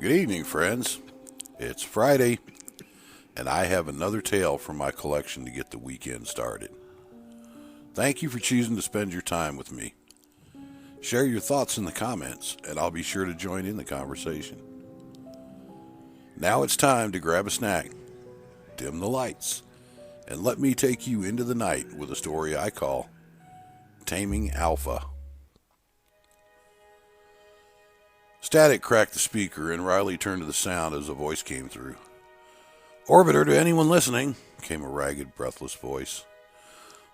Good evening, friends. It's Friday, and I have another tale from my collection to get the weekend started. Thank you for choosing to spend your time with me. Share your thoughts in the comments, and I'll be sure to join in the conversation. Now it's time to grab a snack, dim the lights, and let me take you into the night with a story I call Taming Alpha. Static cracked the speaker, and Riley turned to the sound as a voice came through. "Orbiter, to anyone listening," came a ragged, breathless voice.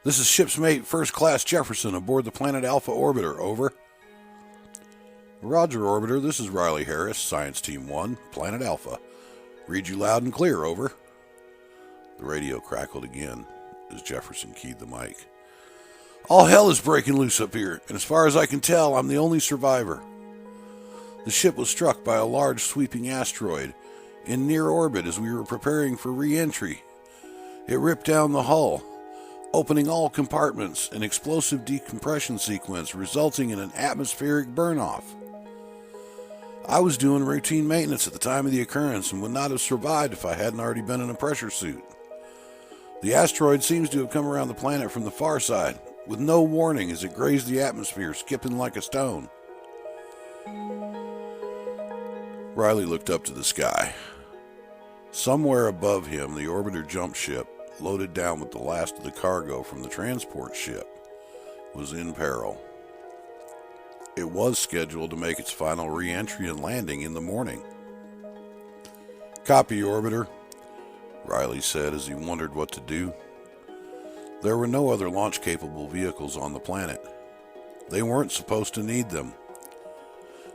"This is ship's mate First Class Jefferson aboard the Planet Alpha Orbiter, over." "Roger, Orbiter, this is Riley Harris, Science Team 1, Planet Alpha. Read you loud and clear, over." The radio crackled again as Jefferson keyed the mic. "All hell is breaking loose up here, and as far as I can tell, I'm the only survivor. The ship was struck by a large sweeping asteroid in near orbit as we were preparing for re-entry. It ripped down the hull, opening all compartments, an explosive decompression sequence resulting in an atmospheric burn-off. I was doing routine maintenance at the time of the occurrence and would not have survived if I hadn't already been in a pressure suit. The asteroid seems to have come around the planet from the far side, with no warning as it grazed the atmosphere, skipping like a stone." Riley looked up to the sky. Somewhere above him, the orbiter jump ship, loaded down with the last of the cargo from the transport ship, was in peril. It was scheduled to make its final re-entry and landing in the morning. "Copy, Orbiter," Riley said as he wondered what to do. There were no other launch-capable vehicles on the planet. They weren't supposed to need them.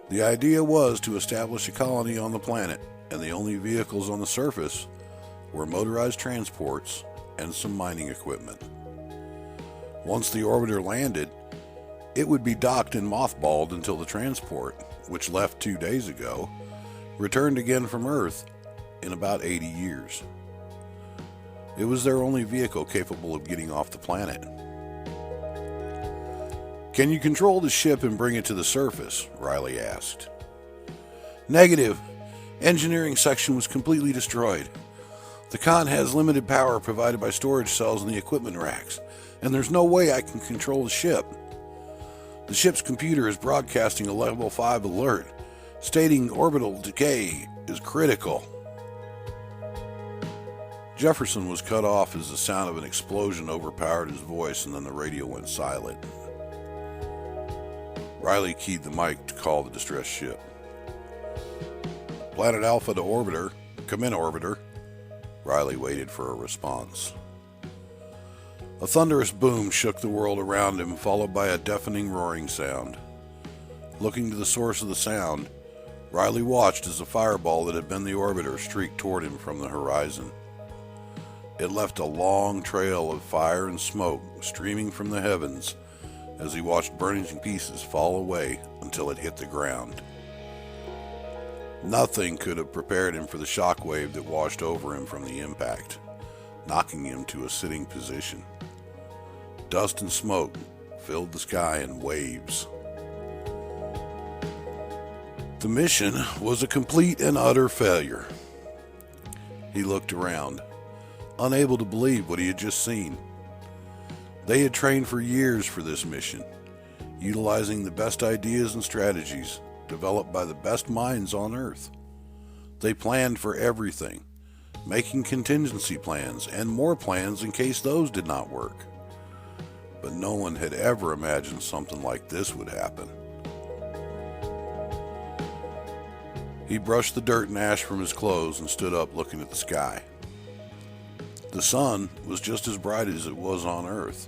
The idea was to establish a colony on the planet, and the only vehicles on the surface were motorized transports and some mining equipment. Once the orbiter landed, it would be docked and mothballed until the transport, which left 2 days ago, returned again from Earth in about 80 years. It was their only vehicle capable of getting off the planet. "Can you control the ship and bring it to the surface?" Riley asked. "Negative. Engineering section was completely destroyed. The con has limited power provided by storage cells in the equipment racks, and there's no way I can control the ship. The ship's computer is broadcasting a level 5 alert, stating orbital decay is critical." Jefferson was cut off as the sound of an explosion overpowered his voice, and then the radio went silent. Riley keyed the mic to call the distressed ship. "Planet Alpha to Orbiter. Come in, Orbiter." Riley waited for a response. A thunderous boom shook the world around him, followed by a deafening roaring sound. Looking to the source of the sound, Riley watched as a fireball that had been the orbiter streaked toward him from the horizon. It left a long trail of fire and smoke streaming from the heavens as he watched burning pieces fall away until it hit the ground. Nothing could have prepared him for the shockwave that washed over him from the impact, knocking him to a sitting position. Dust and smoke filled the sky in waves. The mission was a complete and utter failure. He looked around, unable to believe what he had just seen. They had trained for years for this mission, utilizing the best ideas and strategies developed by the best minds on Earth. They planned for everything, making contingency plans and more plans in case those did not work. But no one had ever imagined something like this would happen. He brushed the dirt and ash from his clothes and stood up looking at the sky. The sun was just as bright as it was on Earth,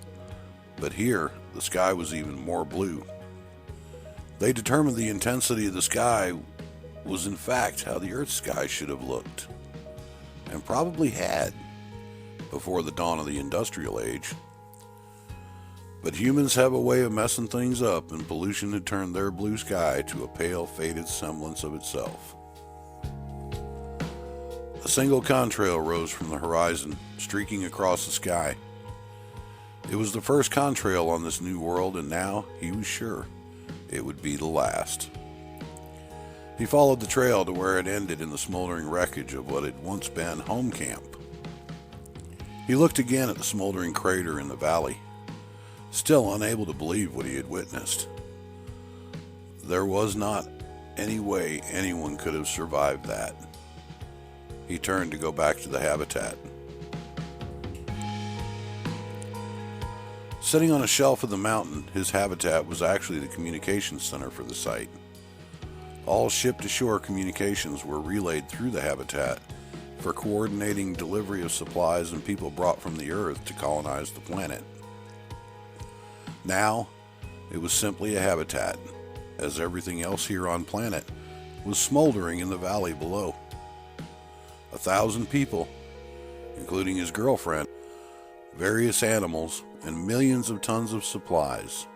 but here the sky was even more blue. They determined the intensity of the sky was in fact how the Earth's sky should have looked, and probably had, before the dawn of the Industrial Age. But humans have a way of messing things up, and pollution had turned their blue sky to a pale, faded semblance of itself. A single contrail rose from the horizon, streaking across the sky. It was the first contrail on this new world, and now he was sure it would be the last. He followed the trail to where it ended in the smoldering wreckage of what had once been home camp. He looked again at the smoldering crater in the valley, still unable to believe what he had witnessed. There was not any way anyone could have survived that. He turned to go back to the habitat. Sitting on a shelf of the mountain, his habitat was actually the communications center for the site. All ship-to-shore communications were relayed through the habitat for coordinating delivery of supplies and people brought from the Earth to colonize the planet. Now, it was simply a habitat, as everything else here on planet was smoldering in the valley below. 1,000 people, including his girlfriend, various animals, and millions of tons of supplies.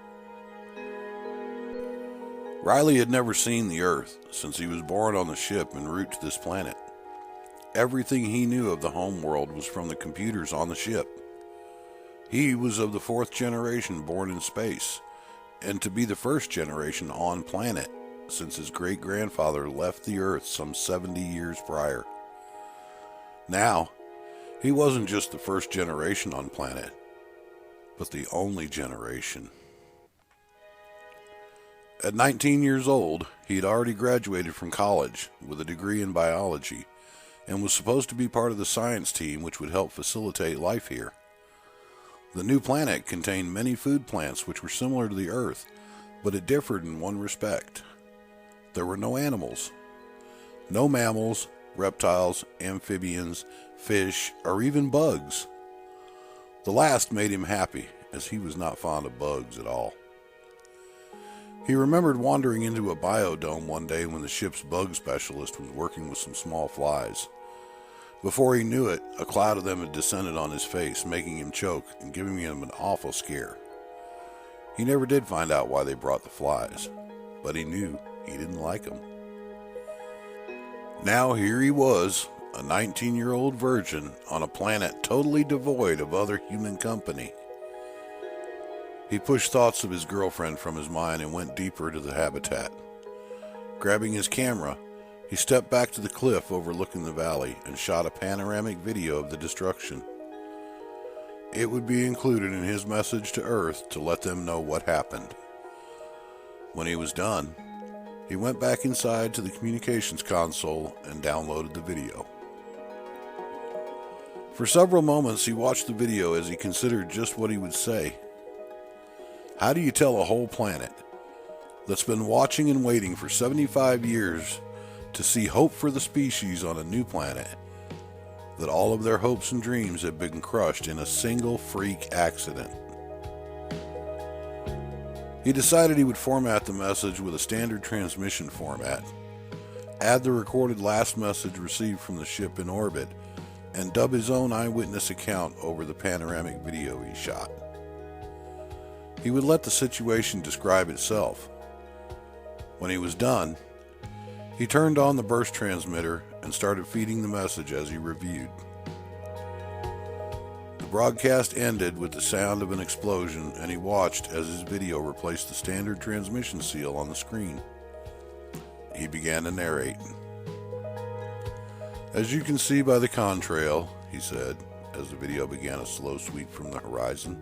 Riley had never seen the Earth since he was born on the ship en route to this planet. Everything he knew of the home world was from the computers on the ship. He was of the 4th generation born in space, and to be the 1st generation on planet since his great-grandfather left the Earth some 70 years prior. Now, he wasn't just the 1st generation on planet, but the only generation. At 19 years old, he had already graduated from college with a degree in biology and was supposed to be part of the science team which would help facilitate life here. The new planet contained many food plants which were similar to the Earth, but it differed in one respect. There were no animals. No mammals, reptiles, amphibians, fish, or even bugs. The last made him happy, as he was not fond of bugs at all. He remembered wandering into a biodome one day when the ship's bug specialist was working with some small flies. Before he knew it, a cloud of them had descended on his face, making him choke and giving him an awful scare. He never did find out why they brought the flies, but he knew he didn't like them. Now here he was, a 19-year-old virgin on a planet totally devoid of other human company. He pushed thoughts of his girlfriend from his mind and went deeper to the habitat. Grabbing his camera, he stepped back to the cliff overlooking the valley and shot a panoramic video of the destruction. It would be included in his message to Earth to let them know what happened. When he was done, he went back inside to the communications console and downloaded the video. For several moments he watched the video as he considered just what he would say. How do you tell a whole planet that's been watching and waiting for 75 years to see hope for the species on a new planet that all of their hopes and dreams have been crushed in a single freak accident? He decided he would format the message with a standard transmission format, add the recorded last message received from the ship in orbit, and dub his own eyewitness account over the panoramic video he shot. He would let the situation describe itself. When he was done, he turned on the burst transmitter and started feeding the message as he reviewed. The broadcast ended with the sound of an explosion, and he watched as his video replaced the standard transmission seal on the screen. He began to narrate. "As you can see by the contrail," he said, as the video began a slow sweep from the horizon,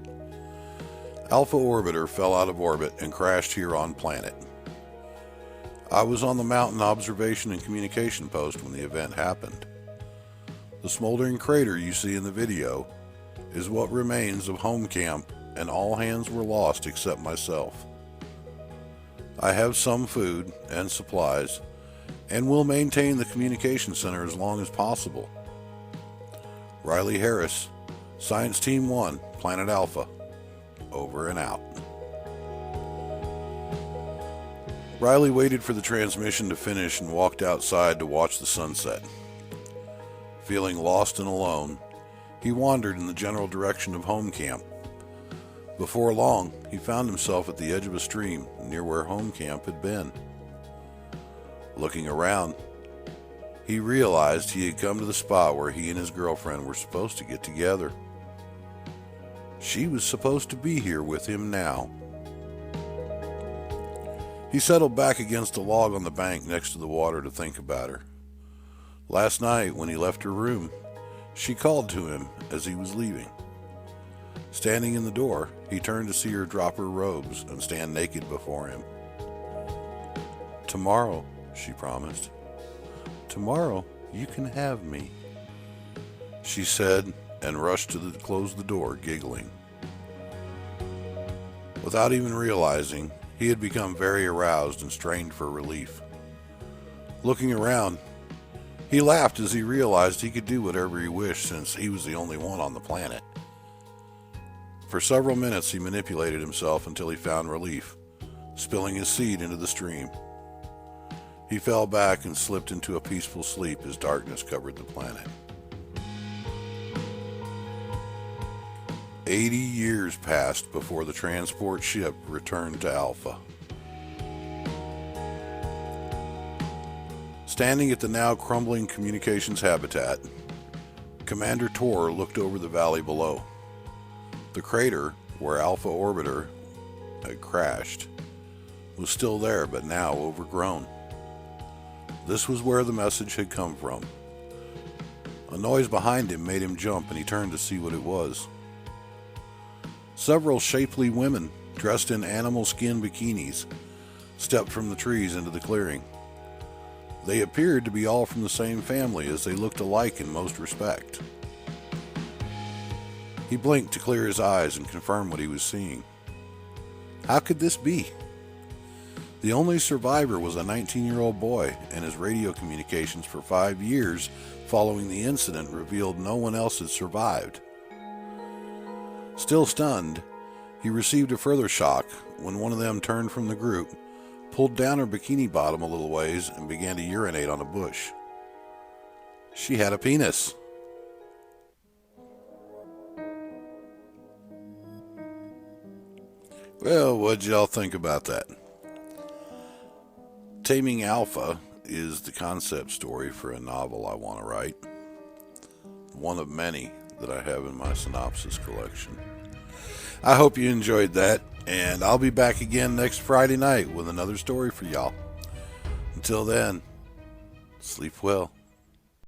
"Alpha Orbiter fell out of orbit and crashed here on planet. I was on the mountain observation and communication post when the event happened. The smoldering crater you see in the video is what remains of home camp, and all hands were lost except myself. I have some food and supplies and will maintain the communication center as long as possible. Riley Harris, Science Team 1, Planet Alpha. Over and out." Riley waited for the transmission to finish and walked outside to watch the sunset. Feeling lost and alone, he wandered in the general direction of home camp. Before long, he found himself at the edge of a stream near where home camp had been. Looking around, he realized he had come to the spot where he and his girlfriend were supposed to get together. She was supposed to be here with him now. He settled back against a log on the bank next to the water to think about her. Last night, when he left her room, she called to him as he was leaving. Standing in the door, he turned to see her drop her robes and stand naked before him. "Tomorrow," she promised. "Tomorrow you can have me," she said, and rushed to close the door, giggling. Without even realizing, he had become very aroused and strained for relief. Looking around, he laughed as he realized he could do whatever he wished since he was the only one on the planet. For several minutes he manipulated himself until he found relief, spilling his seed into the stream. He fell back and slipped into a peaceful sleep as darkness covered the planet. 80 years passed before the transport ship returned to Alpha. Standing at the now crumbling communications habitat, Commander Tor looked over the valley below. The crater, where Alpha Orbiter had crashed, was still there, but now overgrown. This was where the message had come from. A noise behind him made him jump, and he turned to see what it was. Several shapely women, dressed in animal skin bikinis, stepped from the trees into the clearing. They appeared to be all from the same family, as they looked alike in most respect. He blinked to clear his eyes and confirm what he was seeing. How could this be? The only survivor was a 19-year-old boy, and his radio communications for 5 years following the incident revealed no one else had survived. Still stunned, he received a further shock when one of them turned from the group, pulled down her bikini bottom a little ways, and began to urinate on a bush. She had a penis. Well, what'd y'all think about that? Taming Alpha is the concept story for a novel I want to write. One of many that I have in my synopsis collection. I hope you enjoyed that, and I'll be back again next Friday night with another story for y'all. Until then, sleep well.